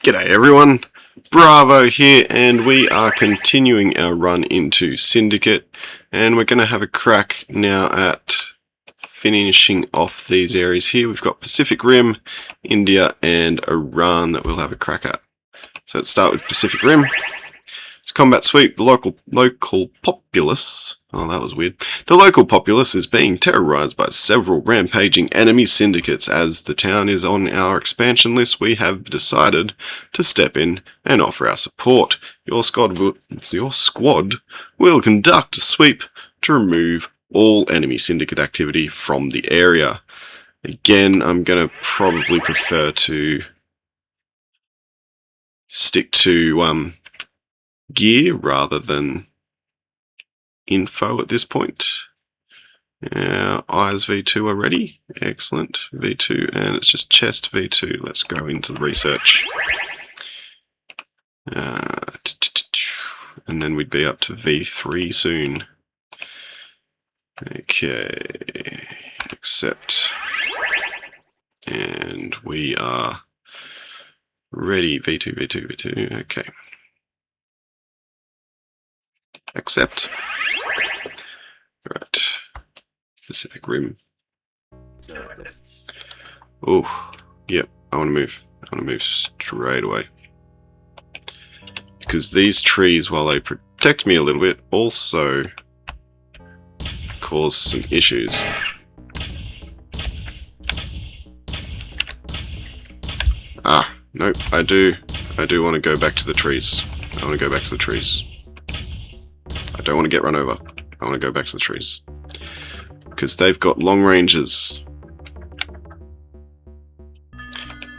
G'day everyone, Bravo here, and we are continuing our run into Syndicate, and we're going to have a crack now at finishing off these areas here. We've got Pacific Rim, India, and Iran that we'll have a crack at. So let's start with Pacific Rim. It's combat sweep. The local populace. Oh, that was weird. The local populace is being terrorized by several rampaging enemy syndicates. As the town is on our expansion list, we have decided to step in and offer our support. Your squad will conduct a sweep to remove all enemy syndicate activity from the area. Again, I'm going to probably prefer to stick to gear rather than info at this point. Eyes V2 are ready. Excellent. V2, and it's just chest V2. Let's go into the research. And then we'd be up to V3 soon. Okay. Accept. And we are ready. V2, V2, V2. Okay. Accept. Right. Pacific Rim. Oh, yep. I want to move. I want to move straight away. Because these trees, while they protect me a little bit, also cause some issues. Ah, nope. I do want to go back to the trees. I want to go back to the trees. I don't want to get run over. I want to go back to the trees. Because they've got long ranges.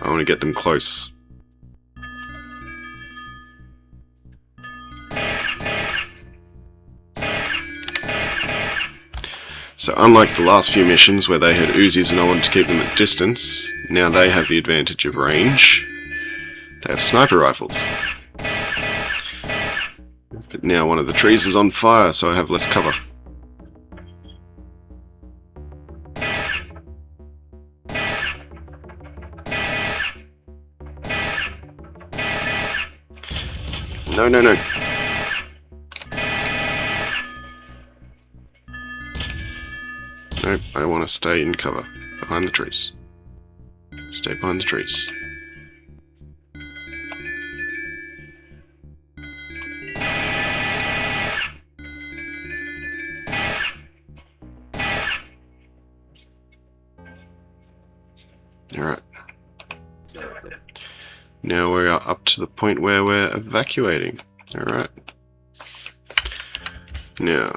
I want to get them close. So unlike the last few missions where they had Uzis and I wanted to keep them at distance, now they have the advantage of range. They have sniper rifles. But now one of the trees is on fire, so I have less cover. No, no, no. Nope, I want to stay in cover. Behind the trees. Stay behind the trees. Alright. Now we are up to the point where we're evacuating. Alright. Now,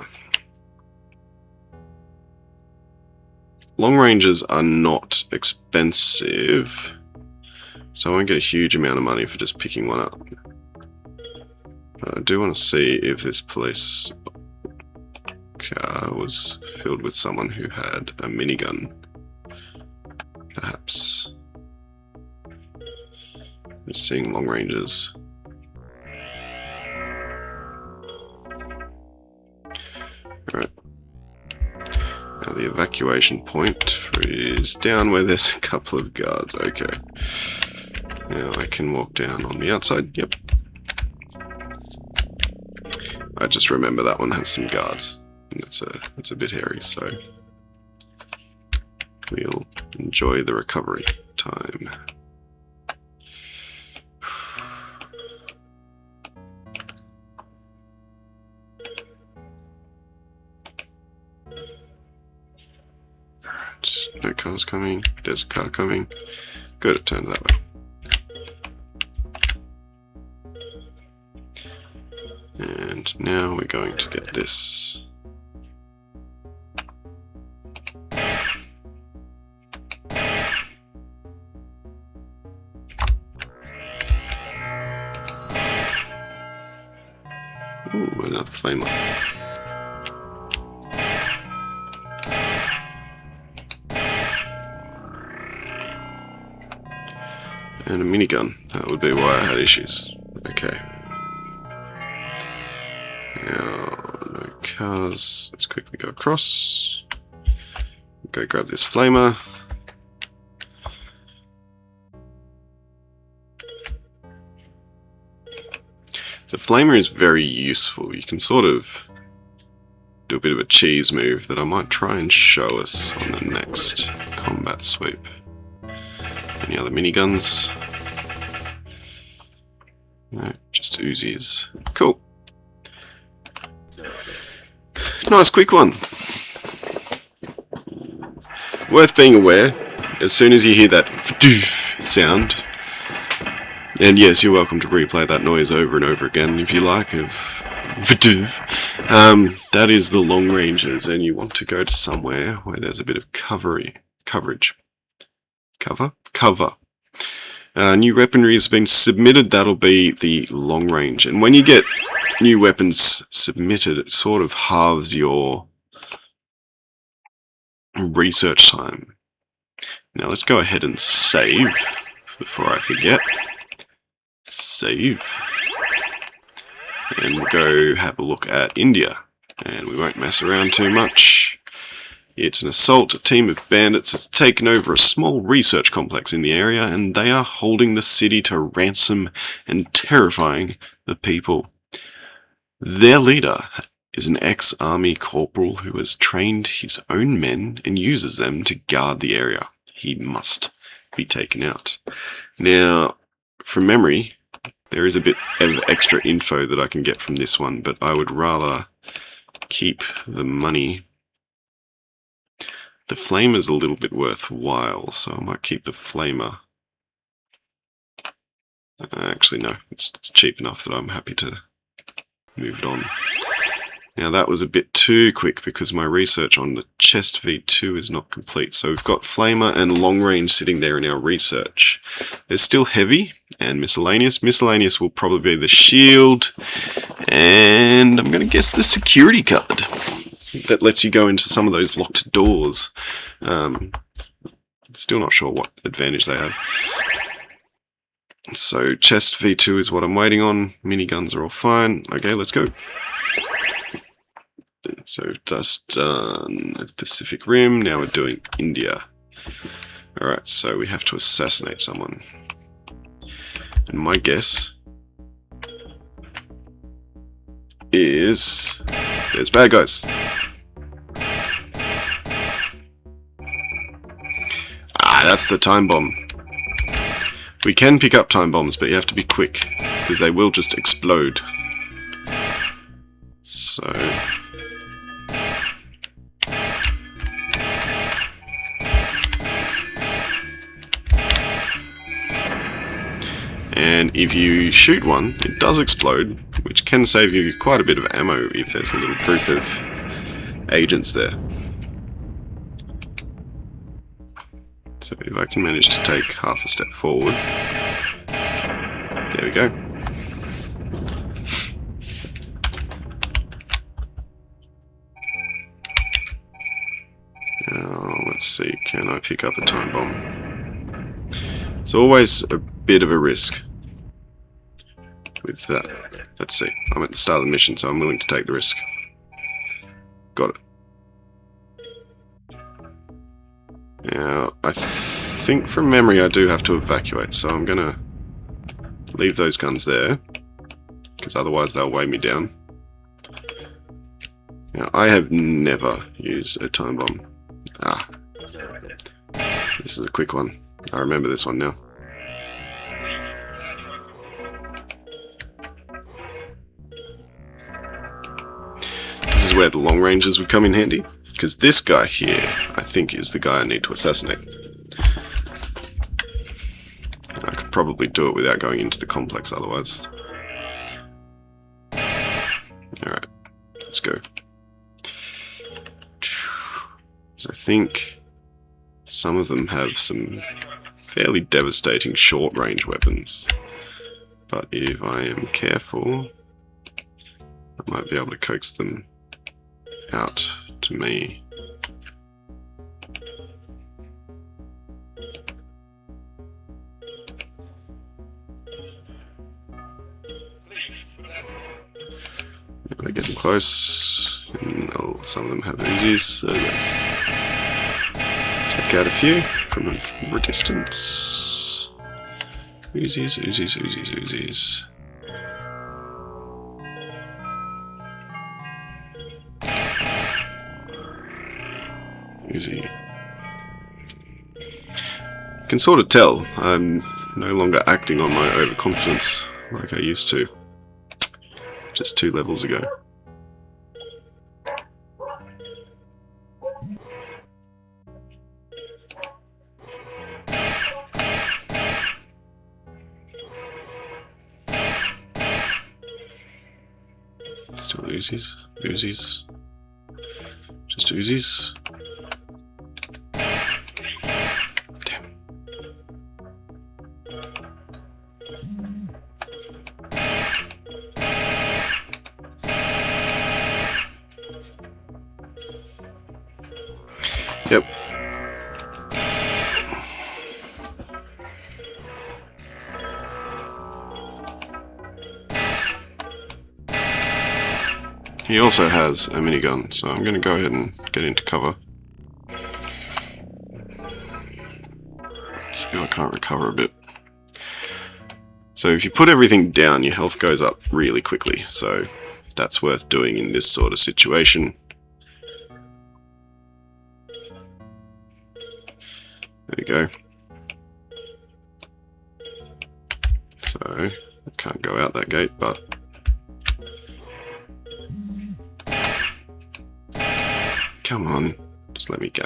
long ranges are not expensive, so I won't get a huge amount of money for just picking one up. But I do want to see if this police car was filled with someone who had a minigun. Perhaps. Just seeing long ranges. Alright. Now the evacuation point is down where there's a couple of guards. Okay. Now I can walk down on the outside. Yep. I just remember that one has some guards. And it's a bit hairy, so we'll enjoy the recovery time. Alright, no cars coming. There's a car coming. Good, it turned that way. And now we're going to get this. Ooh, another flamer. And a minigun. That would be why I had issues. Okay. Now, no cars. Let's quickly go across. Go grab this flamer. So Flamer is very useful. You can sort of do a bit of a cheese move that I might try and show us on the next combat sweep. Any other miniguns? No, just Uzis. Cool. Nice quick one. Worth being aware, as soon as you hear that sound, and yes, you're welcome to replay that noise over and over again if you like, that is the long ranges, and you want to go to somewhere where there's a bit of coverage. Cover? New weaponry has been submitted. That'll be the long range. And when you get new weapons submitted, it sort of halves your research time. Now let's go ahead and save before I forget. Save. And we'll go have a look at India. And we won't mess around too much. It's an assault. A team of bandits has taken over a small research complex in the area, and they are holding the city to ransom and terrifying the people. Their leader is an ex-army corporal who has trained his own men and uses them to guard the area. He must be taken out. Now, from memory, there is a bit of extra info that I can get from this one, but I would rather keep the money. The Flamer's a little bit worthwhile, so I might keep the Flamer. Actually, no, it's cheap enough that I'm happy to move it on. Now that was a bit too quick because my research on the chest V2 is not complete. So we've got Flamer and long range sitting there in our research. There's still heavy and miscellaneous. Miscellaneous will probably be the shield, and I'm going to guess the security card that lets you go into some of those locked doors. Still not sure what advantage they have. So chest V2 is what I'm waiting on. Miniguns are all fine. Okay, let's go. So we've just done Pacific Rim, now we're doing India. Alright, so we have to assassinate someone. And my guess is there's bad guys. That's the time bomb. We can pick up time bombs, but you have to be quick, because they will just explode. So... and if you shoot one, it does explode, which can save you quite a bit of ammo if there's a little group of agents there. So if I can manage to take half a step forward, there we go. Now, let's see, can I pick up a time bomb? It's always a bit of a risk with that. Let's see, I'm at the start of the mission, so I'm willing to take the risk. Got it. Now, I think from memory I do have to evacuate, so I'm gonna leave those guns there, because otherwise they'll weigh me down. Now, I have never used a time bomb. This is a quick one. I remember this one now. This is where the long ranges would come in handy, because this guy here, I think, is the guy I need to assassinate. And I could probably do it without going into the complex otherwise. Alright, let's go. So I think some of them have some fairly devastating short-range weapons. But if I am careful, I might be able to coax them out to me. They're getting close, and some of them have Uzis, so let's take out a few from a distance. Uzis. Uzi. You can sort of tell I'm no longer acting on my overconfidence like I used to just 2 levels ago. Still Uzis, Uzis, just Uzis. Damn. Yep. He also has a minigun, so I'm going to go ahead and get into cover. See if I can't recover a bit. So if you put everything down, your health goes up really quickly, so that's worth doing in this sort of situation. There we go. So I can't go out that gate, but come on, just let me go.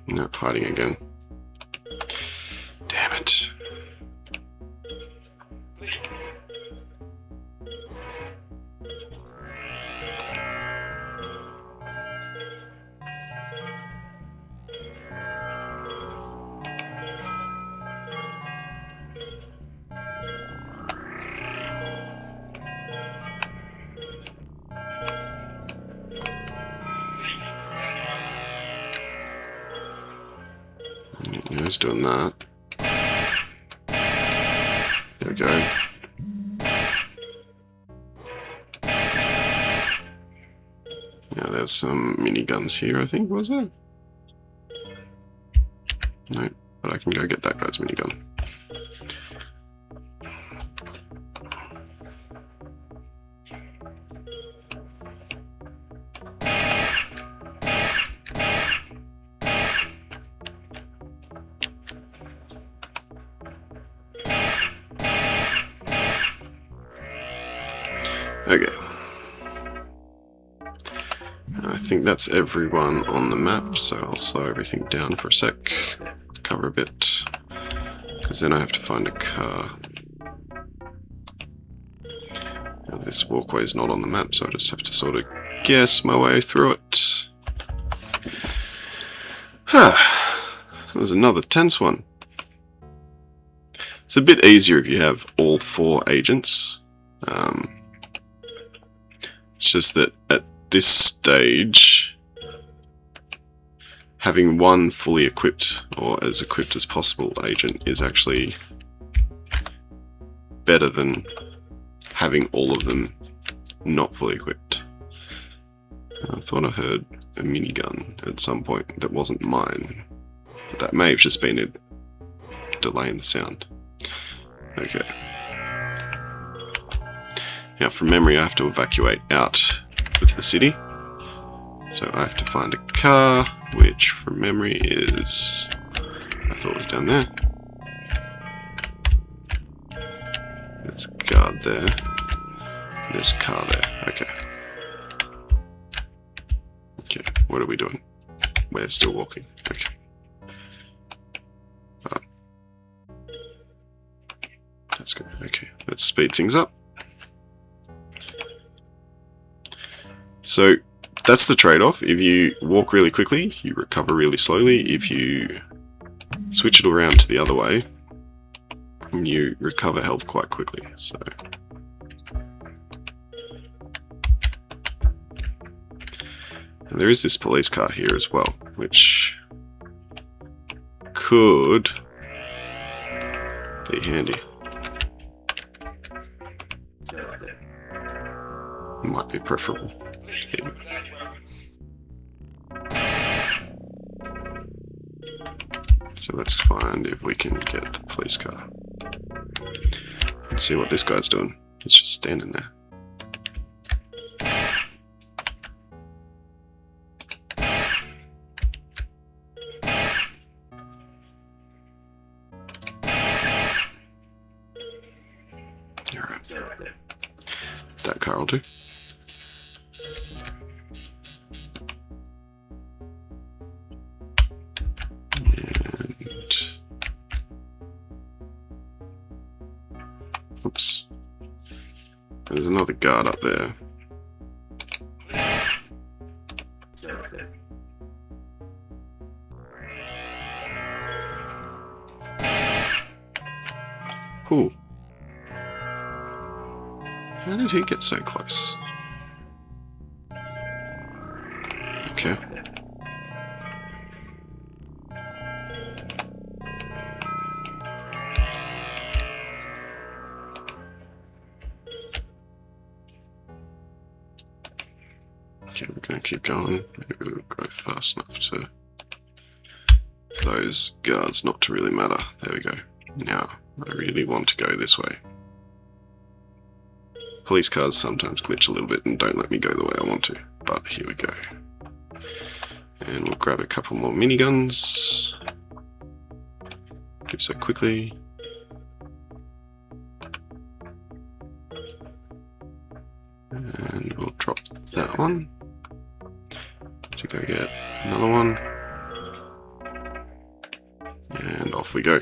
No, hiding again. Damn it. Yeah, he's doing that. There we go. Yeah, there's some miniguns here, I think, was it? No, but I can go get that guy's minigun. Okay. I think that's everyone on the map, so I'll slow everything down for a sec, cover a bit, because then I have to find a car. Now this walkway is not on the map, so I just have to sort of guess my way through it. That was another tense one. It's a bit easier if you have all 4 agents. It's just that at this stage, having one fully equipped, or as equipped as possible, agent is actually better than having all of them not fully equipped. I thought I heard a minigun at some point that wasn't mine, but that may have just been a delay in the sound. Okay. Now, from memory, I have to evacuate out of the city. So I have to find a car, which from memory is... I thought was down there. There's a guard there. There's a car there. Okay. Okay, what are we doing? We're still walking. Okay. That's good. Okay, let's speed things up. So that's the trade-off. If you walk really quickly, you recover really slowly. If you switch it around to the other way, you recover health quite quickly. So and there is this police car here as well, which could be handy. Might be preferable. Yeah. So let's find if we can get the police car and see what this guy's doing. He's just standing there. That car will do. And oops. There's another guard up there. Ooh. How did he get so close? Okay. Okay, we're going to keep going. Maybe we'll go fast enough to for those guards not to really matter. There we go. Now, I really want to go this way. Police cars sometimes glitch a little bit and don't let me go the way I want to, but here we go. And we'll grab a couple more miniguns. Do so quickly. And we'll drop that one. To go get another one. And off we go.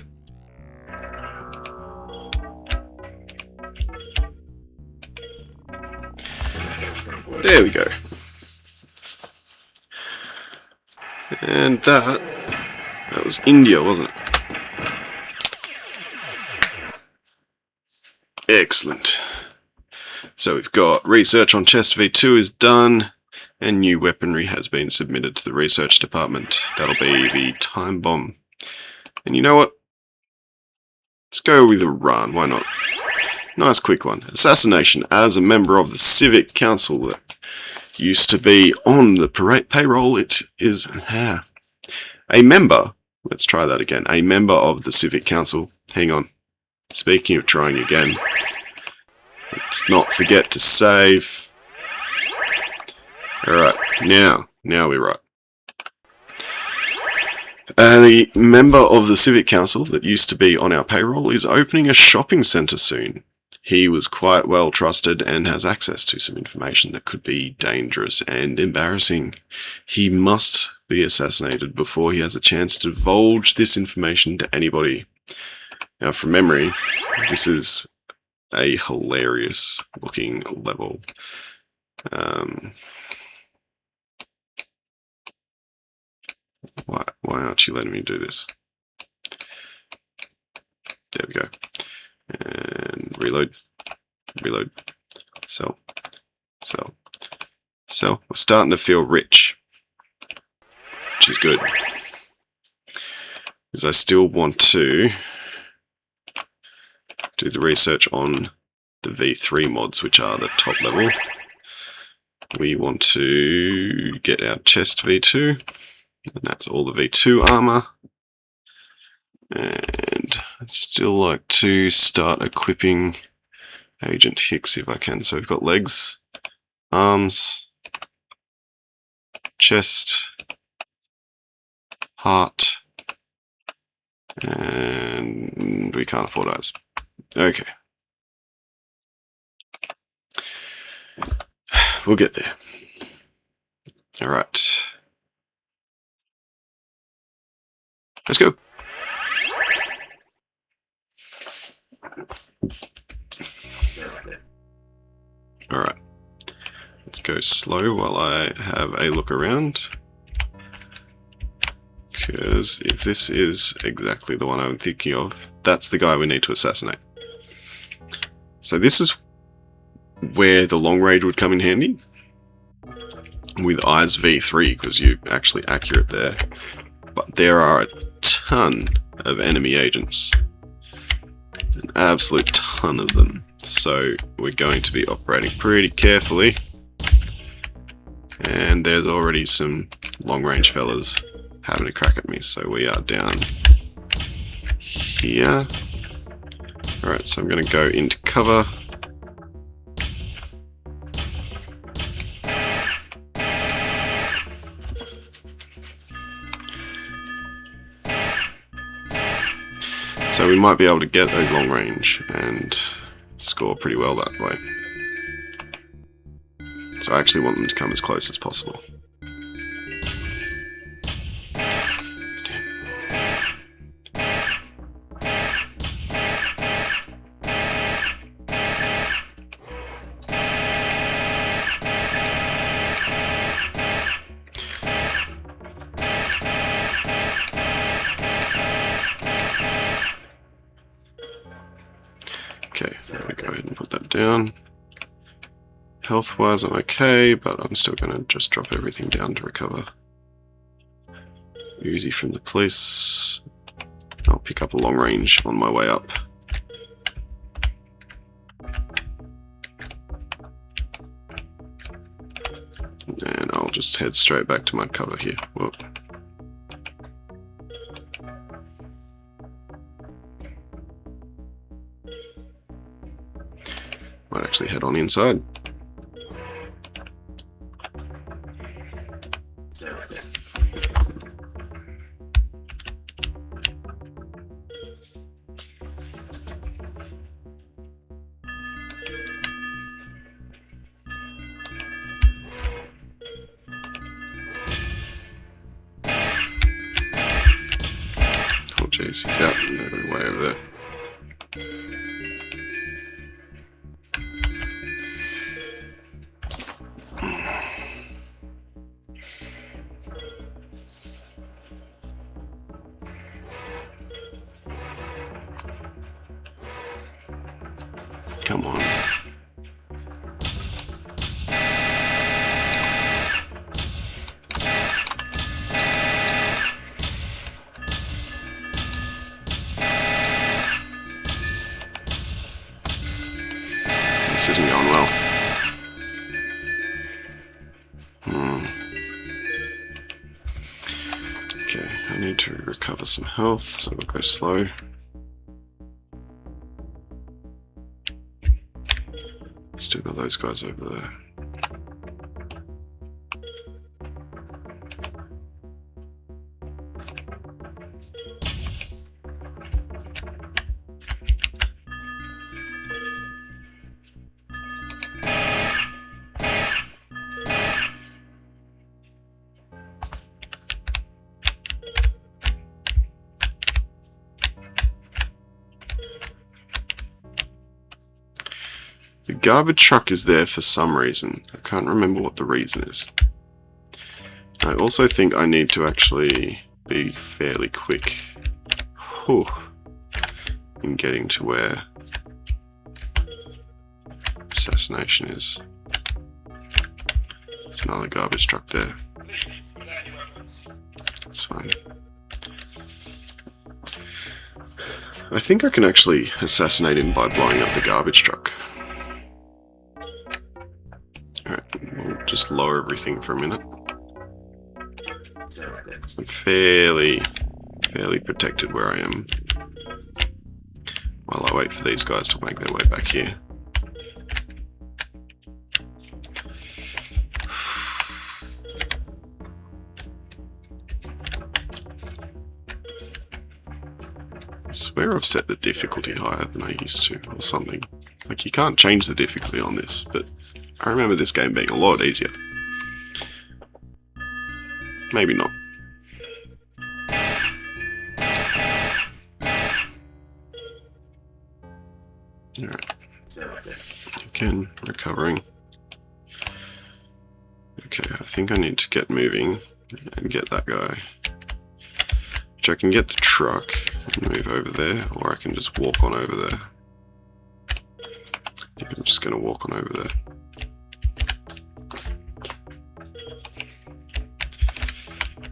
There we go. And that was India, wasn't it? Excellent. So we've got research on Chest V2 is done, and new weaponry has been submitted to the research department. That'll be the time bomb. And you know what? Let's go with a run, why not? Nice quick one. Assassination. As a member of the Civic Council that used to be on the payroll, it is a member. Let's try that again. A member of the Civic Council. Hang on. Speaking of trying again, let's not forget to save. Alright, now we're right. A member of the Civic Council that used to be on our payroll is opening a shopping centre soon. He was quite well trusted and has access to some information that could be dangerous and embarrassing. He must be assassinated before he has a chance to divulge this information to anybody. Now, from memory, this is a hilarious looking level. Why aren't you letting me do this? There we go. And reload. Sell. We're starting to feel rich, which is good. Because I still want to do the research on the V3 mods, which are the top level. We want to get our chest V2, and that's all the V2 armor. And I'd still like to start equipping Agent Hicks if I can. So we've got legs, arms, chest, heart, and we can't afford eyes. Okay. We'll get there. Alright. Let's go. Alright. Let's go slow while I have a look around. Because if this is exactly the one I'm thinking of, that's the guy we need to assassinate. So this is where the long range would come in handy. With eyes V3, because you're actually accurate there. But there are a ton of enemy agents. An absolute ton of them. So we're going to be operating pretty carefully. And there's already some long range fellas having a crack at me. So we are down here. Alright, so I'm going to go into cover. So we might be able to get those long range and score pretty well that way. So I actually want them to come as close as possible. Okay, I'm going to go ahead and put that down. Health-wise, I'm okay, but I'm still going to just drop everything down to recover. Uzi from the police. I'll pick up a long range on my way up. And I'll just head straight back to my cover here. Whoop. Might actually head on inside. Oh jeez, yeah, no, way over there. Come on. This isn't going well. Okay, I need to recover some health, so we'll go slow. Still got those guys over there. The garbage truck is there for some reason. I can't remember what the reason is. I also think I need to actually be fairly quick in getting to where assassination is. There's another garbage truck there. That's fine. I think I can actually assassinate him by blowing up the garbage truck. Alright, we'll just lower everything for a minute. I'm fairly protected where I am, while I wait for these guys to make their way back here. I swear I've set the difficulty higher than I used to, or something. Like, you can't change the difficulty on this, but I remember this game being a lot easier. Maybe not. Alright. Again, recovering. Okay, I think I need to get moving and get that guy. Which I can get the truck and move over there, or I can just walk on over there. I think I'm just going to walk on over there.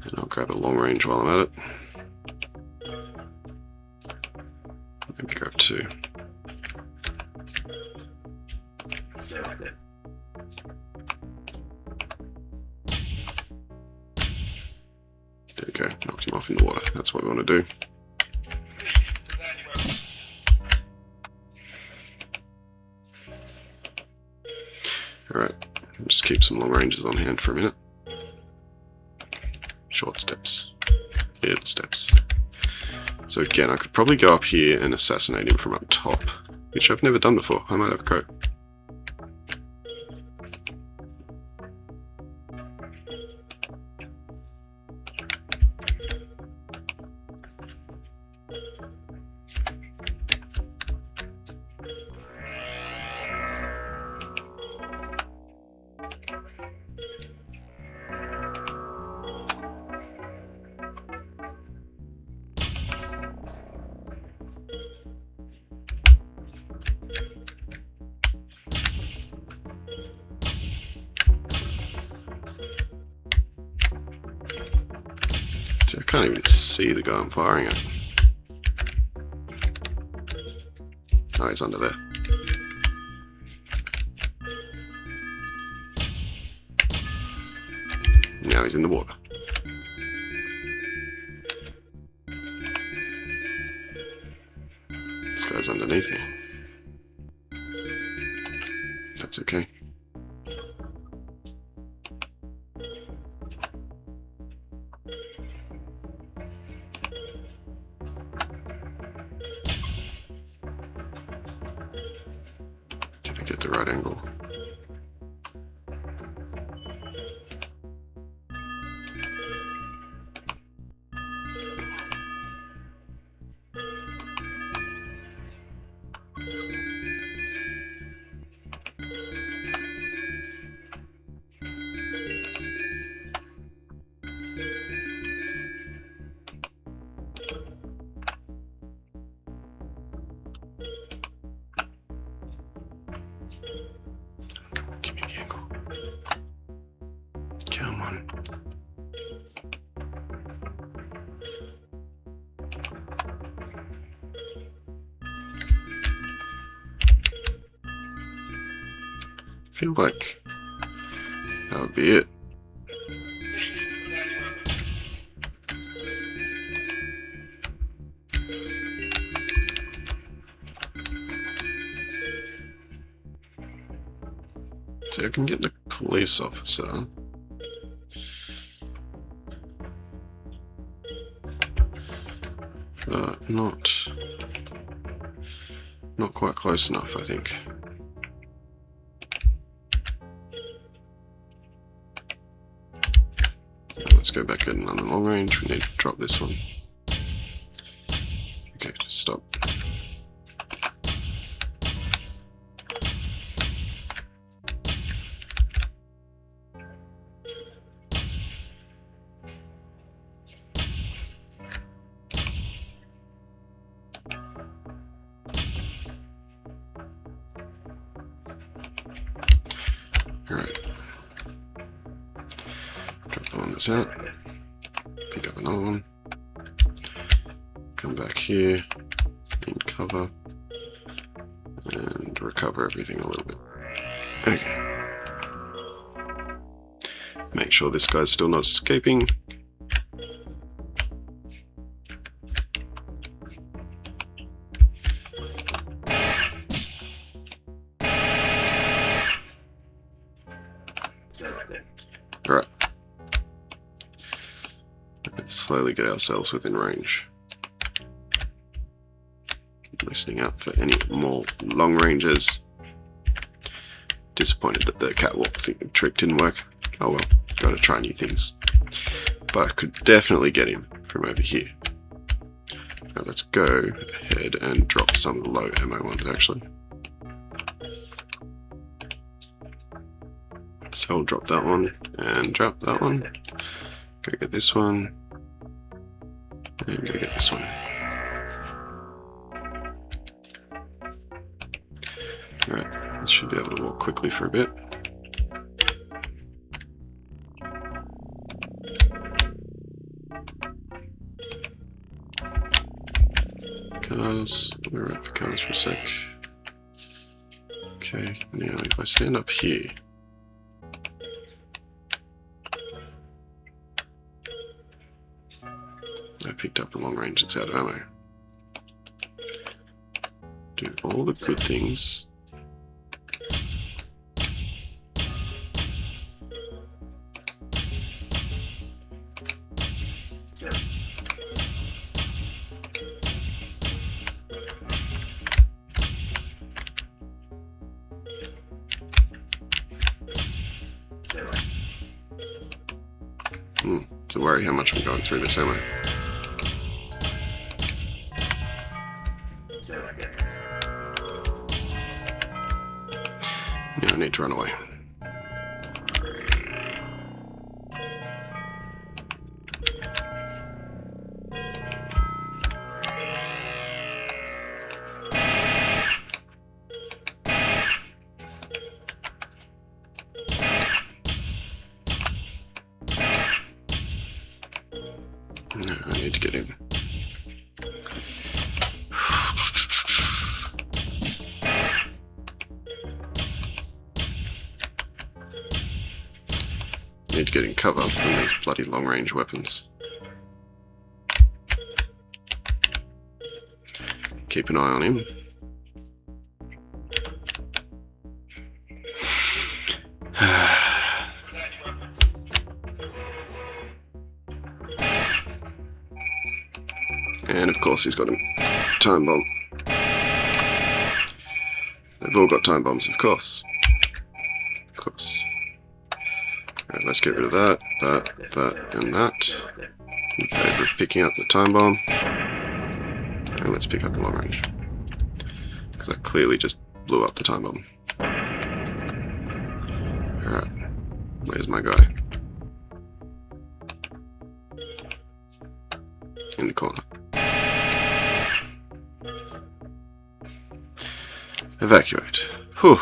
And I'll grab a long range while I'm at it. Maybe grab two. There we go, knocked him off in the water. That's what we want to do. Alright, just keep some long ranges on hand for a minute. Short steps. Weird steps. So again, I could probably go up here and assassinate him from up top. which I've never done before. I might have a coat. See, I can't even see the guy I'm firing at. Oh, he's under there. Now he's in the water. This guy's underneath me. That's okay. Can I get the right angle? Give me the angle. Come on. Feel like that would be it. So I can get the police officer. But not quite close enough, I think. Let's go back at another long range. We need to drop this one. Okay, just stop. Alright. Drop the one that's out. Pick up another one. Come back here. In cover. And recover everything a little bit. Okay. Make sure this guy's still not escaping. Alright. Let's slowly get ourselves within range. Listening out for any more long ranges. Disappointed that the catwalk trick didn't work. Oh well, gotta try new things. But I could definitely get him from over here. Now let's go ahead and drop some of the low ammo ones actually. So I'll drop that one and drop that one. Go get this one. And go get this one. Alright, I should be able to walk quickly for a bit. Cars, we're right for cars for a sec. Okay, now if I stand up here, I picked up a long range that's out of ammo. Do all the good things. to worry how much I'm going through this, am I? Now I need to run away. No, I need to get in. Need to get in cover from these bloody long-range weapons. Keep an eye on him. And of course he's got a time bomb. They've all got time bombs, of course. Of course. Alright, let's get rid of that, and that. In favour of picking up the time bomb. And let's pick up the long range. Because I clearly just blew up the time bomb. Alright. Where's my guy? In the corner. Evacuate. Whew.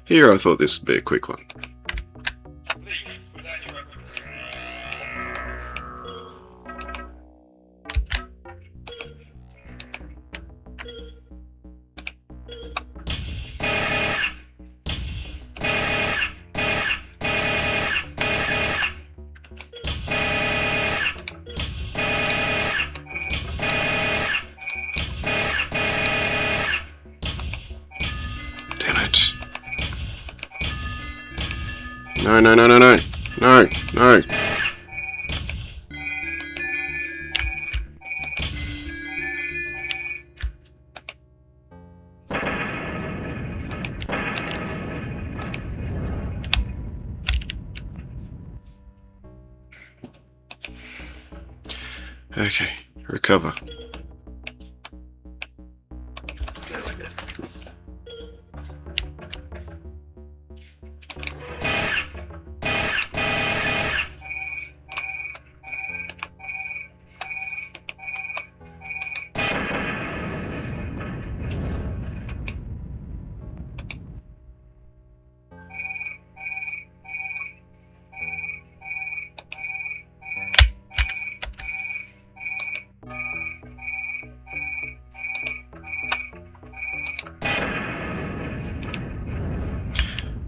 Here I thought this would be a quick one. No, no, no, no, no. No, no. Okay, recover.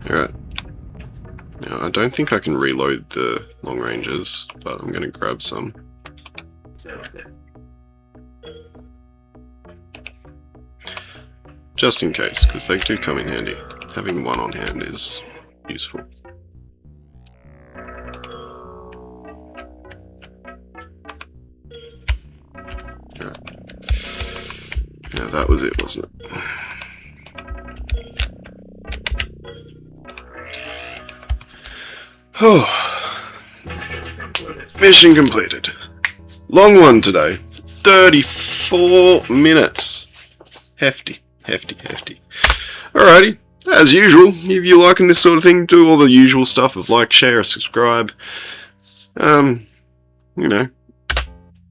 Alright. Now, I don't think I can reload the long ranges, but I'm going to grab some. Just in case, because they do come in handy. Having one on hand is useful. Alright. Yeah, that was it, wasn't it? Oh, mission completed. Long one today. 34 minutes. Hefty, hefty, hefty. Alrighty, as usual, if you're liking this sort of thing, do all the usual stuff of like, share, subscribe. You know,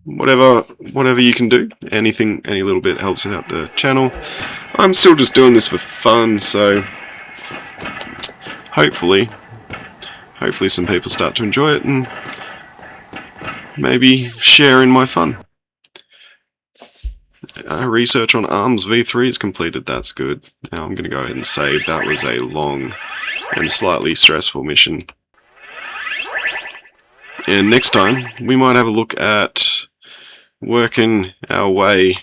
whatever you can do. Anything, any little bit helps out the channel. I'm still just doing this for fun, so hopefully some people start to enjoy it and maybe share in my fun. Research on ARMS V3 is completed, that's good. Now I'm going to go ahead and save. That was a long and slightly stressful mission. And next time, we might have a look at working our way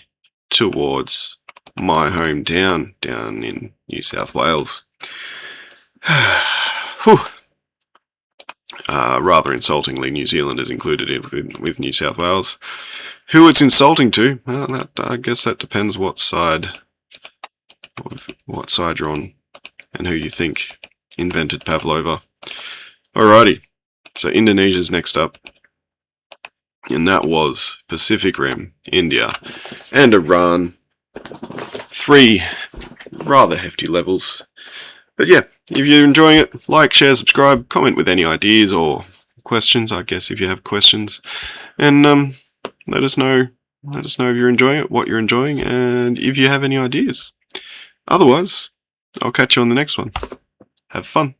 towards my hometown down in New South Wales. Whew. Rather insultingly, New Zealand is included with New South Wales. Who it's insulting to? Well, I guess that depends what side you're on and who you think invented pavlova. Alrighty, So Indonesia's next up. And that was Pacific Rim, India, and Iran. 3 rather hefty levels. But yeah, if you're enjoying it, like, share, subscribe, comment with any ideas or questions, I guess, if you have questions. And let us know if you're enjoying it, what you're enjoying, and if you have any ideas. Otherwise, I'll catch you on the next one. Have fun.